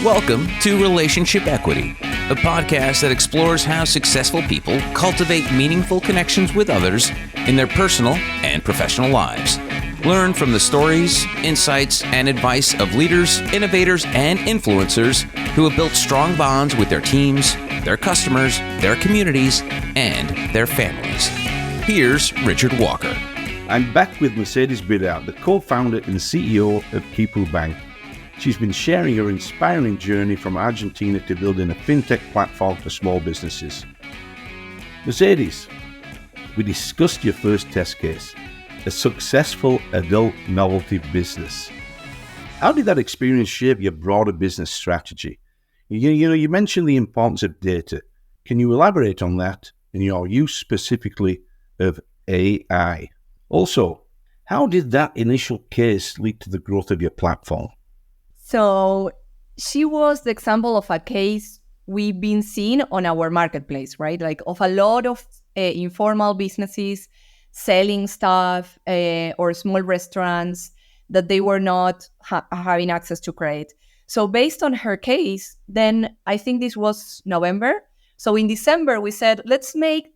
Welcome to Relationship Equity, a podcast that explores how successful people cultivate meaningful connections with others in their personal and professional lives. Learn from the stories, insights, and advice of leaders, innovators, and influencers who have built strong bonds with their teams, their customers, their communities, and their families. Here's Richard Walker. I'm back with Mercedes Bidart, the co-founder and CEO of Quipu Bank. She's been sharing her inspiring journey from Argentina to building a fintech platform for small businesses. Mercedes, we discussed your first test case, a successful adult novelty business. How did that experience shape your broader business strategy? You mentioned the importance of data. Can you elaborate on that and your use specifically of AI? Also, how did that initial case lead to the growth of your platform? So she was the example of a case we've been seeing on our marketplace, right? Like of a lot of informal businesses selling stuff or small restaurants that they were not having access to credit. So based on her case, then I think this was November. So in December, we said,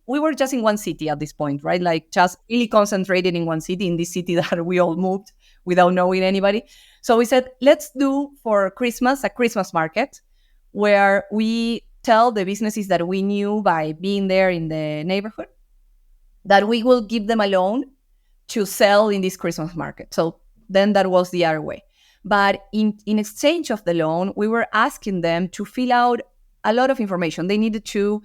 we were just in one city at this point, right? Like just really concentrated in one city, in this city that we all moved without knowing anybody. So we said, let's do for Christmas a Christmas market where we tell the businesses that we knew by being there in the neighborhood that we will give them a loan to sell in this Christmas market. So then that was the other way. But in exchange of the loan, we were asking them to fill out a lot of information. They needed to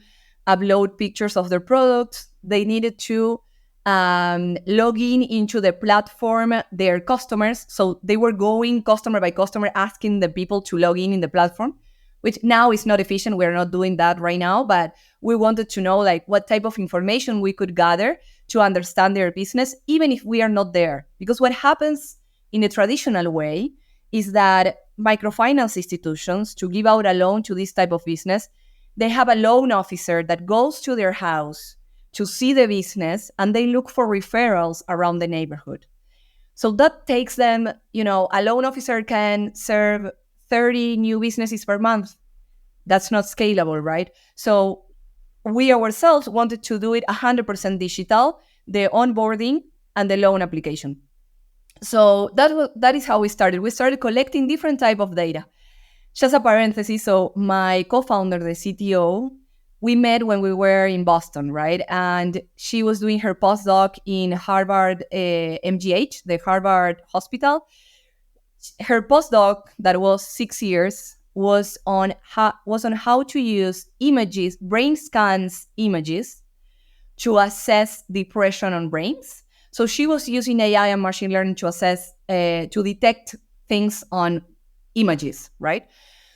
upload pictures of their products. They needed to log in into the platform, their customers. So they were going customer by customer, asking the people to log in the platform, which now is not efficient. We're not doing that right now, but we wanted to know like what type of information we could gather to understand their business, even if we are not there. Because what happens in a traditional way is that microfinance institutions, to give out a loan to this type of business, they have a loan officer that goes to their house to see the business, and they look for referrals around the neighborhood. So that takes them, a loan officer can serve 30 new businesses per month. That's not scalable, right? So we ourselves wanted to do it 100% digital, the onboarding and the loan application. So that is how we started. We started collecting different type of data. Just a parenthesis, so my co-founder, the CTO, we met when we were in Boston, right? And she was doing her postdoc in Harvard MGH, the Harvard Hospital. Her postdoc, that was 6 years, was on how to use images, brain scans images, to assess depression on brains. So she was using AI and machine learning to assess, to detect things on images, right?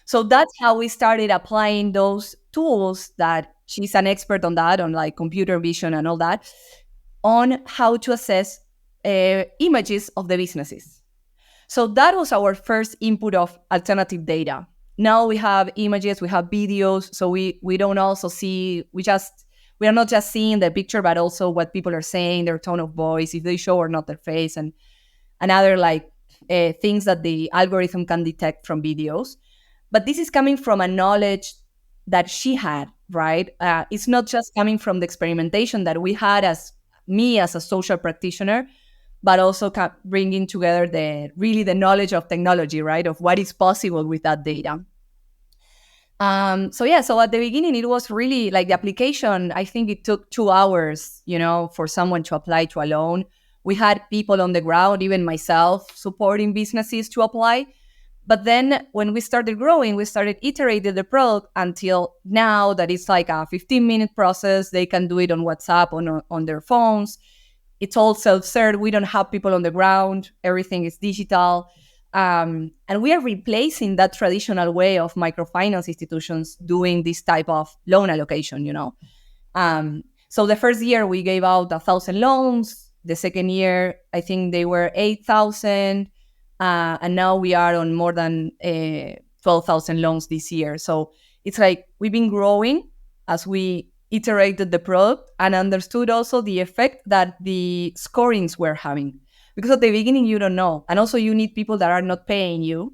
So that's how we started applying those tools that she's an expert on that, on like computer vision and all that, on how to assess images of the businesses. So that was our first input of alternative data. Now we have images, we have videos, so we don't also see, we are not just seeing the picture, but also what people are saying, their tone of voice, if they show or not their face, and other like things that the algorithm can detect from videos. But this is coming from a knowledge that she had, right? It's not just coming from the experimentation that we had as a social practitioner, but also bringing together the knowledge of technology, right? Of what is possible with that data. So at the beginning, it was really like the application, I think it took 2 hours, for someone to apply to a loan. We had people on the ground, even myself, supporting businesses to apply. But then when we started growing, we started iterating the product until now that it's like a 15-minute process. They can do it on WhatsApp, on their phones. It's all self-serve. We don't have people on the ground. Everything is digital. And we are replacing that traditional way of microfinance institutions doing this type of loan allocation, So the first year we gave out 1,000 loans. The second year, I think they were 8,000. And now we are on more than 12,000 loans this year. So it's like we've been growing as we iterated the product and understood also the effect that the scorings were having. Because at the beginning, you don't know. And also you need people that are not paying you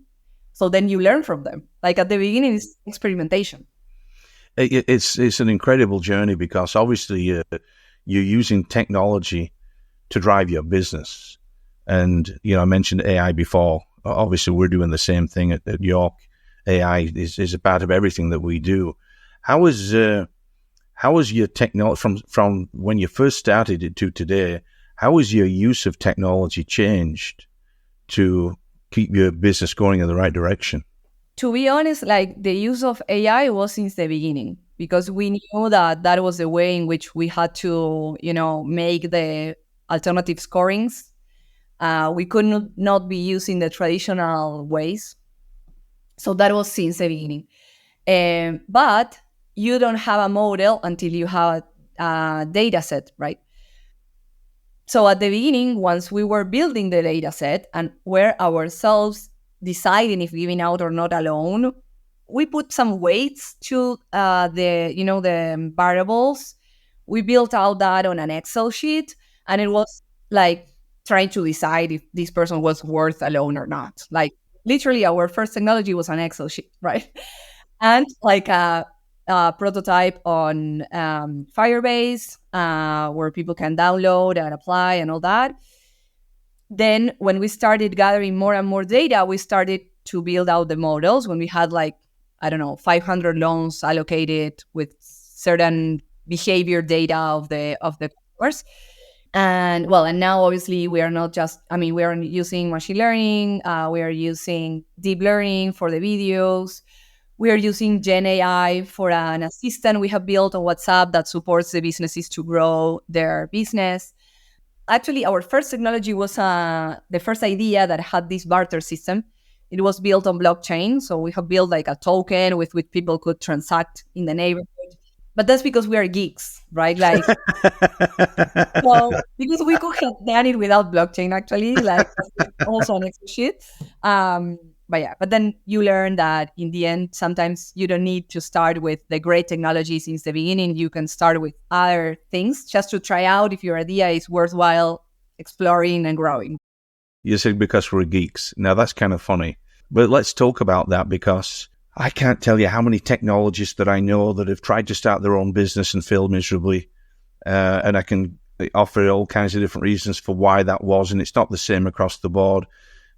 So then you learn from them. Like at the beginning, it's experimentation. It's an incredible journey because obviously you're using technology to drive your business. And, I mentioned AI before. Obviously, we're doing the same thing at York. AI is a part of everything that we do. How is your technology from when you first started it to today? How has your use of technology changed to keep your business going in the right direction? To be honest, like the use of AI was since the beginning because we knew that was the way in which we had to, make the alternative scorings. We could not be using the traditional ways. So that was since the beginning. But you don't have a model until you have a data set, right? So at the beginning, once we were building the data set and were ourselves deciding if giving out or not a loan, we put some weights to the variables. We built out that on an Excel sheet, and it was like trying to decide if this person was worth a loan or not. Like literally, our first technology was an Excel sheet, right? And like a prototype on Firebase, where people can download and apply and all that. Then when we started gathering more and more data, we started to build out the models when we had 500 loans allocated with certain behavior data of the customers. And now obviously we are not just, we are using machine learning, we are using deep learning for the videos. We are using Gen AI for an assistant we have built on WhatsApp that supports the businesses to grow their business. Actually, our first technology was the first idea that had this barter system. It was built on blockchain. So we have built like a token with which people could transact in the neighborhood. But that's because we are geeks, right? Like, well, because we could have done it without blockchain, actually, like also on Excel sheet. But then you learn that in the end, sometimes you don't need to start with the great technology since the beginning. You can start with other things just to try out if your idea is worthwhile exploring and growing. You said because we're geeks. Now, that's kind of funny. But let's talk about that because I can't tell you how many technologists that I know that have tried to start their own business and failed miserably. And I can offer all kinds of different reasons for why that was. And it's not the same across the board.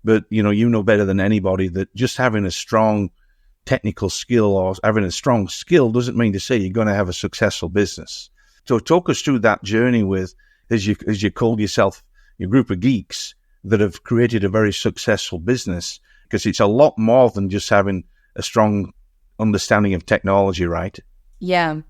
But, you know better than anybody that just having a strong technical skill or having a strong skill doesn't mean to say you're going to have a successful business. So talk us through that journey with, as you called yourself, your group of geeks that have created a very successful business, because it's a lot more than just having a strong understanding of technology, right? Yeah.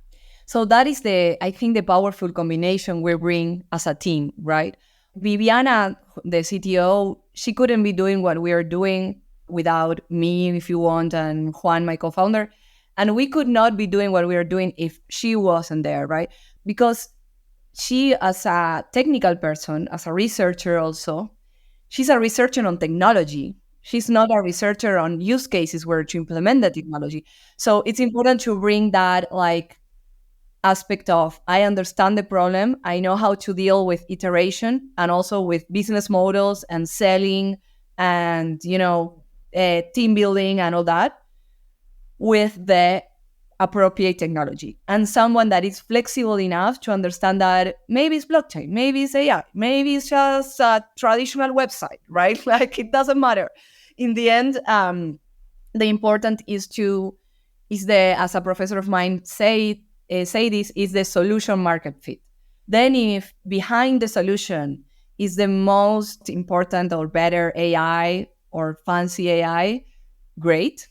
So that is I think the powerful combination we bring as a team, right? Viviana, the CTO, she couldn't be doing what we are doing without me, if you want, and Juan, my co-founder. And we could not be doing what we are doing if she wasn't there, right? Because she, as a technical person, as a researcher also, she's a researcher on technology. She's not a researcher on use cases where to implement the technology. So it's important to bring that aspect of, I understand the problem, I know how to deal with iteration and also with business models and selling and, team building and all that with the appropriate technology. And someone that is flexible enough to understand that maybe it's blockchain, maybe it's AI, maybe it's just a traditional website, right? Like it doesn't matter. In the end, the important is as a professor of mine say this, is the solution market fit. Then if behind the solution is the most important or better AI or fancy AI, great.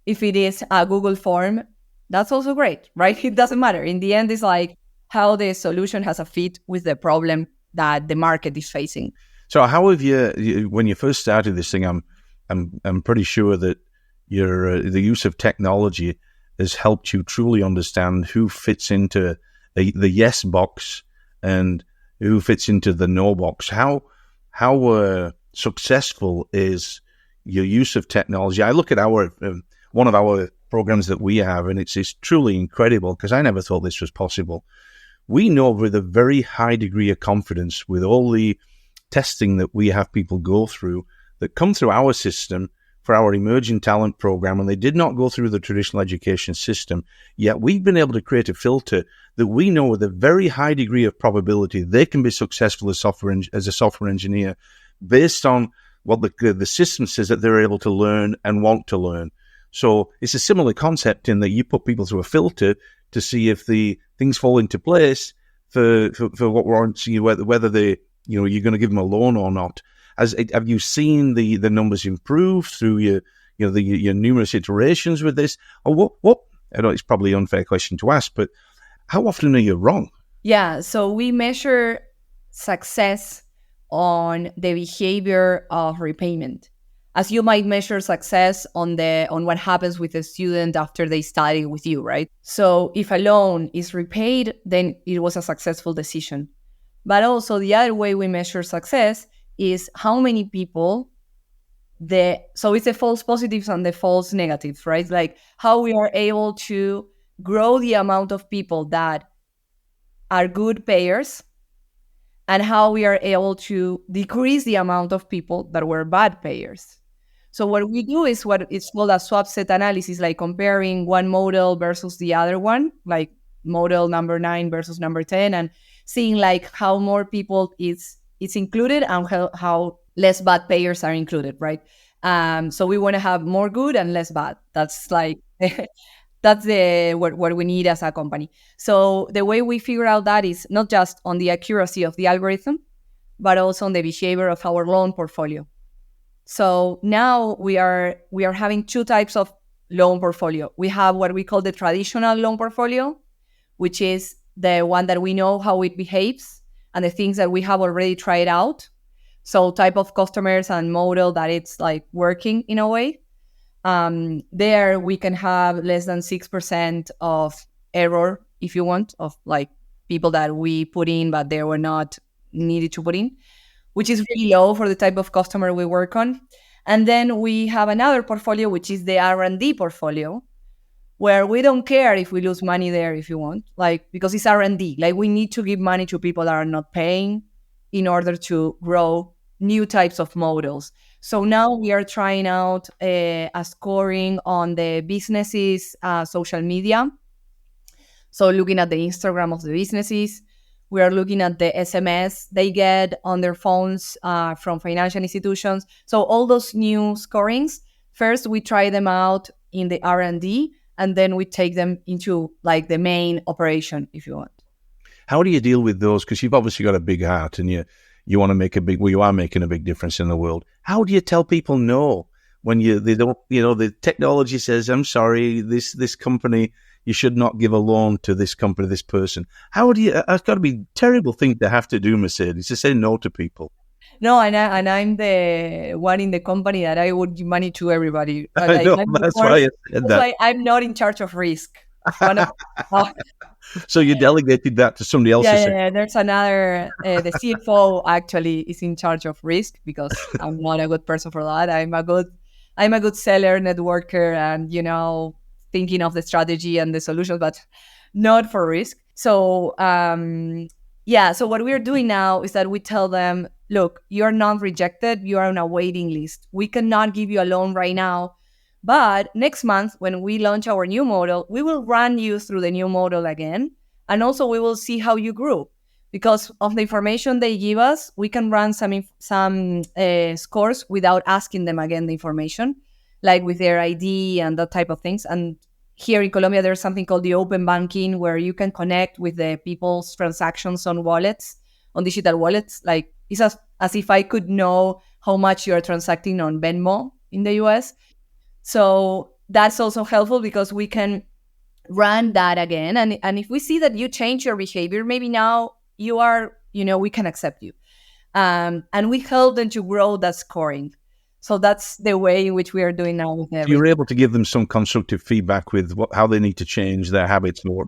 If it is a Google form, that's also great, right? It doesn't matter. In the end, it's like how the solution has a fit with the problem that the market is facing. So how have you when you first started this thing, I'm pretty sure that the use of technology has helped you truly understand who fits into the yes box and who fits into the no box. How successful is your use of technology? I look at one of our programs that we have, and it's truly incredible because I never thought this was possible. We know with a very high degree of confidence, with all the testing that we have people go through that come through our system for our emerging talent program, and they did not go through the traditional education system. Yet we've been able to create a filter that we know with a very high degree of probability they can be successful as a software engineer based on what the system says that they're able to learn and want to learn. So it's a similar concept in that you put people through a filter to see if the things fall into place for what warrants you, whether they, you're going to give them a loan or not. Have you seen the numbers improve through your numerous iterations with this? Or what? I know it's probably an unfair question to ask, but how often are you wrong? Yeah, so we measure success on the behavior of repayment, as you might measure success on what happens with a student after they study with you, right? So if a loan is repaid, then it was a successful decision. But also the other way we measure success is how many people so it's the false positives and the false negatives, right? Like how we are able to grow the amount of people that are good payers and how we are able to decrease the amount of people that were bad payers. So what we do is what it's called a swap set analysis, like comparing one model versus the other one, like model number 9 versus number 10, and seeing like how more people it's included and how less bad payers are included, right? So we want to have more good and less bad. That's like that's what we need as a company. So the way we figure out that is not just on the accuracy of the algorithm, but also on the behavior of our loan portfolio. So now we are having two types of loan portfolio. We have what we call the traditional loan portfolio, which is the one that we know how it behaves and the things that we have already tried out. So type of customers and model that it's like working in a way. There we can have less than 6% of error, if you want, of like people that we put in, but they were not needed to put in, which is really low for the type of customer we work on. And then we have another portfolio, which is the R&D portfolio, where we don't care if we lose money there, if you want, like, because it's R&D. Like, we need to give money to people that are not paying in order to grow new types of models. So now we are trying out a scoring on the businesses' social media. So looking at the Instagram of the businesses, we are looking at the SMS they get on their phones from financial institutions. So all those new scorings, first we try them out in the R&D, and then we take them into like the main operation, if you want. How do you deal with those? Because you've obviously got a big heart and you want to make you are making a big difference in the world. How do you tell people no when they don't, the technology says, I'm sorry, this company, you should not give a loan to this company, this person. How do you, it's got to be a terrible thing to have to do, Mercedes, to say no to people. No, and I'm the one in the company that I would give money to everybody. I know, that's why I said that. I'm not in charge of risk. So you delegated that to somebody else? Yeah. There's another, the CFO actually is in charge of risk because I'm not a good person for that. I'm a good seller, networker, and, thinking of the strategy and the solutions, but not for risk. So, so what we're doing now is that we tell them, look, you're not rejected. You are on a waiting list. We cannot give you a loan right now. But next month, when we launch our new model, we will run you through the new model again. And also we will see how you grew. Because of the information they give us, we can run some scores without asking them again the information, like with their ID and that type of things. And here in Colombia, there's something called the open banking, where you can connect with the people's transactions on wallets, on digital wallets. Like, it's as if I could know how much you're transacting on Venmo in the US. So that's also helpful because we can run that again. And if we see that you change your behavior, maybe now you are, we can accept you. And we help them to grow that scoring. So that's the way in which we are doing now with everything. You're able to give them some constructive feedback with how they need to change their habits more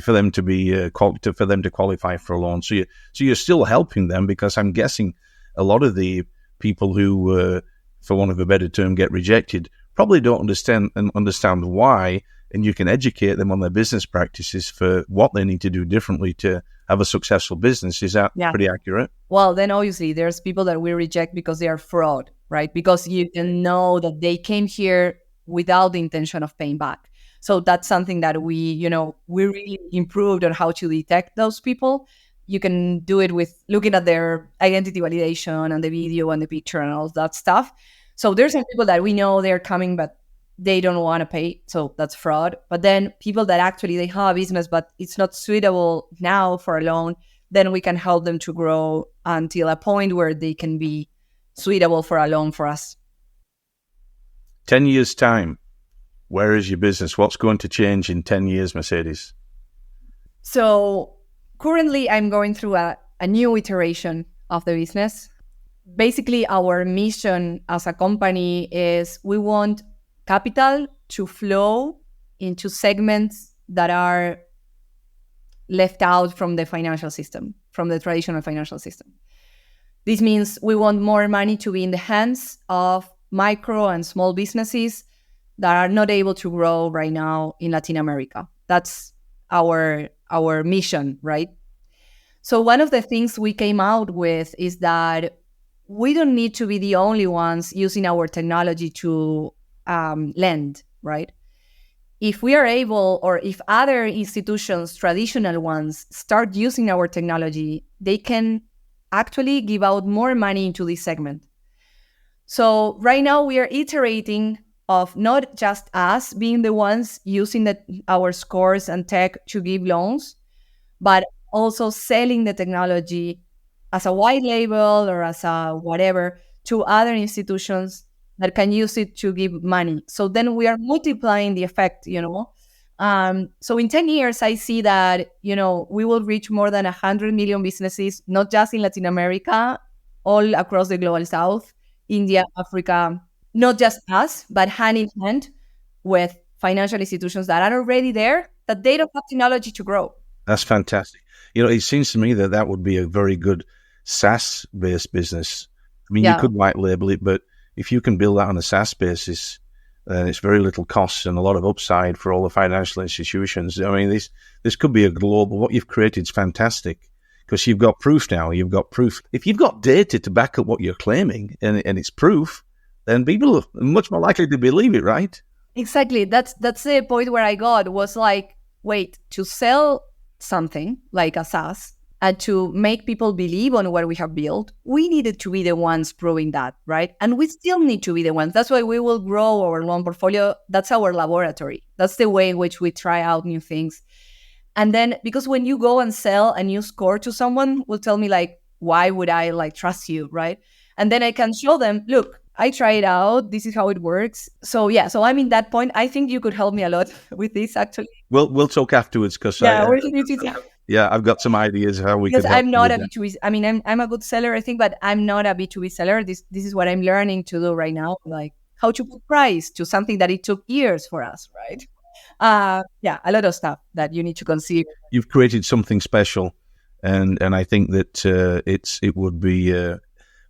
for them to be for them to qualify for a loan. So you're still helping them, because I'm guessing a lot of the people who, for want of a better term, get rejected probably don't understand why, and you can educate them on their business practices for what they need to do differently to have a successful business. Is that pretty accurate? Well, then obviously there's people that we reject because they are fraud, right? Because you can know that they came here without the intention of paying back. So that's something that we really improved on how to detect those people. You can do it with looking at their identity validation and the video and the picture and all that stuff. So there's some people that we know they're coming, but they don't want to pay. So that's fraud. But then people that actually they have a business, but it's not suitable now for a loan, then we can help them to grow until a point where they can be suitable for a loan for us. 10 years' time, where is your business? What's going to change in 10 years, Mercedes? So currently, I'm going through a new iteration of the business. Basically, our mission as a company is we want capital to flow into segments that are left out from the financial system, from the traditional financial system. This means we want more money to be in the hands of micro and small businesses that are not able to grow right now in Latin America. That's our mission, right? So one of the things we came out with is that we don't need to be the only ones using our technology to lend, right? If we are able, or if other institutions, traditional ones, start using our technology, they can actually give out more money into this segment. So right now we are iterating of not just us being the ones using our scores and tech to give loans, but also selling the technology as a white label or as a whatever to other institutions that can use it to give money. So then we are multiplying the effect, So in 10 years, I see that, we will reach more than 100 million businesses, not just in Latin America, all across the global South, India, Africa, not just us, but hand in hand with financial institutions that are already there, that they don't have technology to grow. That's fantastic. It seems to me that would be a very good SaaS-based business. I mean, you could white label it, but if you can build that on a SaaS basis, then it's very little cost and a lot of upside for all the financial institutions. I mean, this could be a global. What you've created is fantastic because you've got proof now. You've got proof. If you've got data to back up what you're claiming and it's proof, then people are much more likely to believe it, right? Exactly. That's the point where I got was like, wait, to sell something like a SaaS and to make people believe on what we have built, we needed to be the ones proving that, right? And we still need to be the ones. That's why we will grow our loan portfolio. That's our laboratory. That's the way in which we try out new things. And then, because when you go and sell a new score to someone, will tell me like, why would I trust you, right? And then I can show them, look, I try it out. This is how it works. So yeah, so I'm in that point. I think you could help me a lot with this actually. We'll talk afterwards because I've got some ideas how we because can help. I'm not a B2B. I mean, I'm a good seller, I think, but I'm not a B2B seller. This is what I'm learning to do right now, like how to put price to something that it took years for us, right? A lot of stuff that you need to consider. You've created something special, and I think that it would be.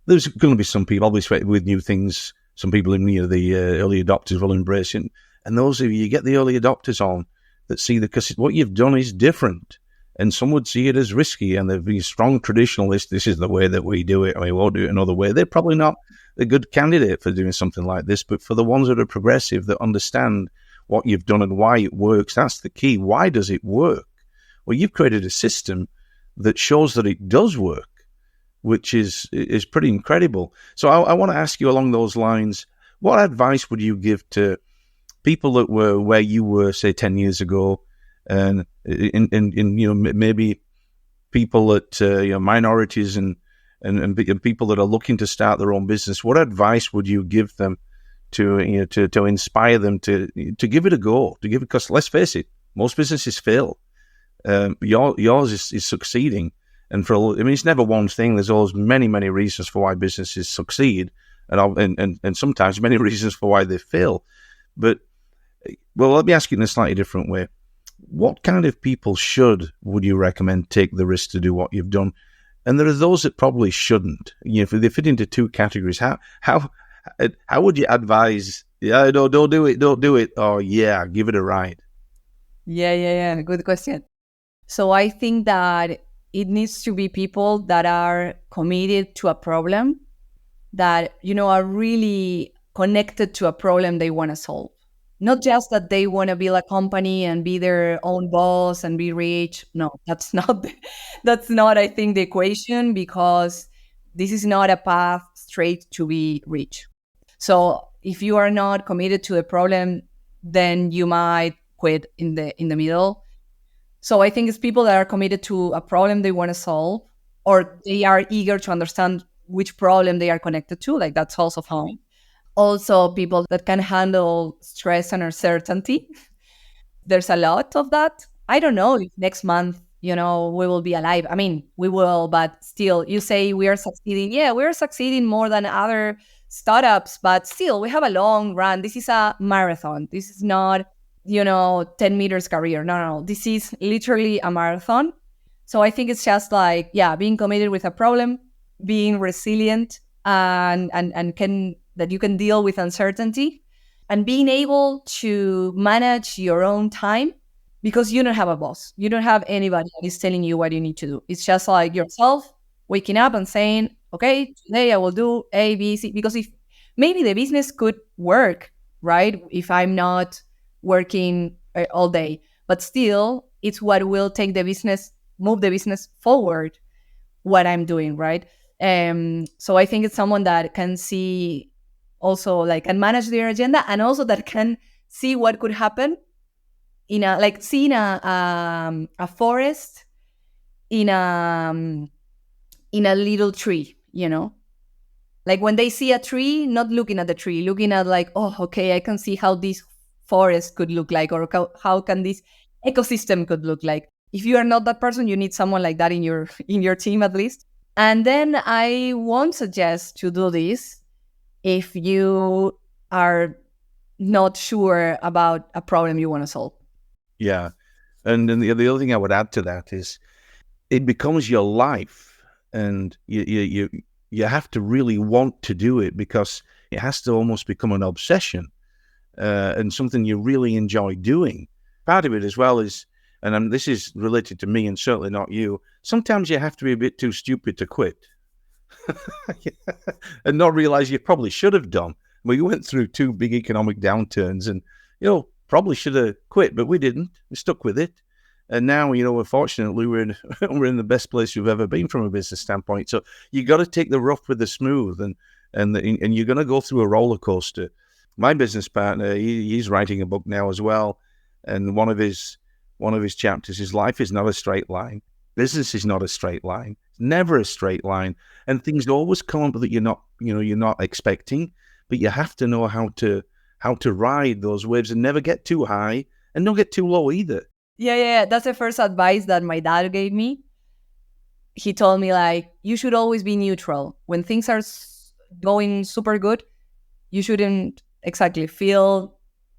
There's going to be some people, obviously, with new things. Some people in the early adopters will embrace it, and those of you get the early adopters on that see because what you've done is different. And some would see it as risky, and there'd be strong traditionalists. This is the way that we do it, and we won't do it another way. They're probably not a good candidate for doing something like this, but for the ones that are progressive, that understand what you've done and why it works, that's the key. Why does it work? Well, you've created a system that shows that it does work, which is pretty incredible. So I want to ask you along those lines, what advice would you give to people that were where you were, say, 10 years ago, and maybe people that minorities and people that are looking to start their own business? What advice would you give them to inspire them to give it a go? Because let's face it, most businesses fail. Yours is succeeding, and it's never one thing. There's always many reasons for why businesses succeed, and sometimes many reasons for why they fail. But let me ask you in a slightly different way. What kind of people would you recommend take the risk to do what you've done? And there are those that probably shouldn't. If they fit into two categories, how would you advise? Yeah, don't do it. Or yeah, give it a ride. Yeah. Good question. So I think that it needs to be people that are committed to a problem, that, are really connected to a problem they want to solve. Not just that they want to build a company and be their own boss and be rich. No, that's not, that's not, I think, the equation, because this is not a path straight to be rich. So if you are not committed to the problem, then you might quit in the middle. So I think it's people that are committed to a problem they want to solve, or they are eager to understand which problem they are connected to. Like, that's also fine. Also, people that can handle stress and uncertainty. There's a lot of that. I don't know if next month, we will be alive. I mean, we will, but still, you say we are succeeding. Yeah, we're succeeding more than other startups, but still, we have a long run. This is a marathon. This is not, 10 meters career. No. This is literally a marathon. So I think it's just like, being committed with a problem, being resilient, and that you can deal with uncertainty, and being able to manage your own time, because you don't have a boss. You don't have anybody that is telling you what you need to do. It's just like yourself waking up and saying, okay, today I will do A, B, C, because if maybe the business could work, right? If I'm not working all day, but still it's what will take the business, move the business forward, what I'm doing, right? So I think it's someone that can see also, like, and manage their agenda, and also that can see what could happen seeing a forest in a little tree, like when they see a tree, not looking at the tree, looking at like, oh, okay, I can see how this forest could look like, or how can this ecosystem could look like. If you are not that person, you need someone like that in your team at least. And then I won't suggest to do this if you are not sure about a problem you want to solve. Yeah. And then the other thing I would add to that is it becomes your life, and you have to really want to do it, because it has to almost become an obsession and something you really enjoy doing. Part of it as well is, and this is related to me and certainly not you, sometimes you have to be a bit too stupid to quit. And not realize you probably should have done. We went through 2 big economic downturns, and probably should have quit, but we didn't. We stuck with it, and now fortunately we're in the best place we've ever been from a business standpoint. So you got to take the rough with the smooth, and you're going to go through a roller coaster. My business partner, he's writing a book now as well, and one of his chapters is life is not a straight line. Business is not a straight line. It's never a straight line. And things always come up that you're not expecting, but you have to know how to ride those waves and never get too high and not get too low either. Yeah. That's the first advice that my dad gave me. He told me, like, you should always be neutral. When things are going super good, you shouldn't exactly feel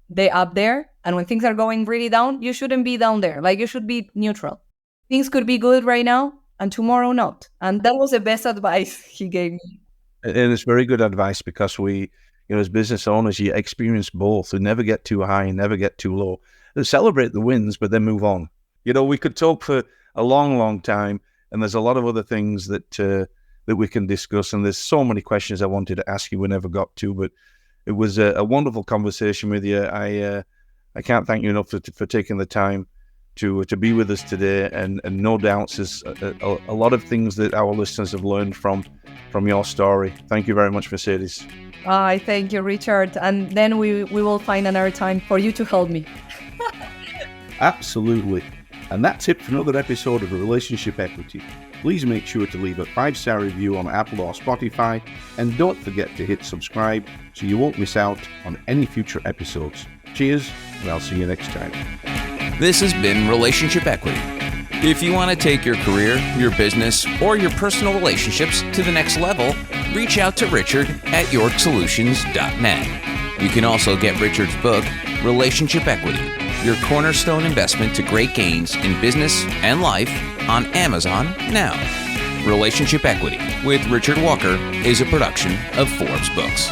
they up there. And when things are going really down, you shouldn't be down there. Like, you should be neutral. Things could be good right now and tomorrow not. And that was the best advice he gave me. And it's very good advice, because we, as business owners, you experience both. We never get too high and never get too low. Celebrate the wins, but then move on. We could talk for a long, long time, and there's a lot of other things that we can discuss. And there's so many questions I wanted to ask you we never got to, but it was a wonderful conversation with you. I can't thank you enough for taking the time to be with us today, and no doubt there's a lot of things that our listeners have learned from your story. Thank you very much, Mercedes. I thank you, Richard. And then we will find another time for you to help me. Absolutely. And that's it for another episode of Relationship Equity. Please make sure to leave a 5-star review on Apple or Spotify, and don't forget to hit subscribe so you won't miss out on any future episodes. Cheers, and I'll see you next time. This has been Relationship Equity. If you want to take your career, your business, or your personal relationships to the next level, reach out to Richard at yorksolutions.net. You can also get Richard's book, Relationship Equity, your cornerstone investment to great gains in business and life, on Amazon now. Relationship Equity with Richard Walker is a production of Forbes Books.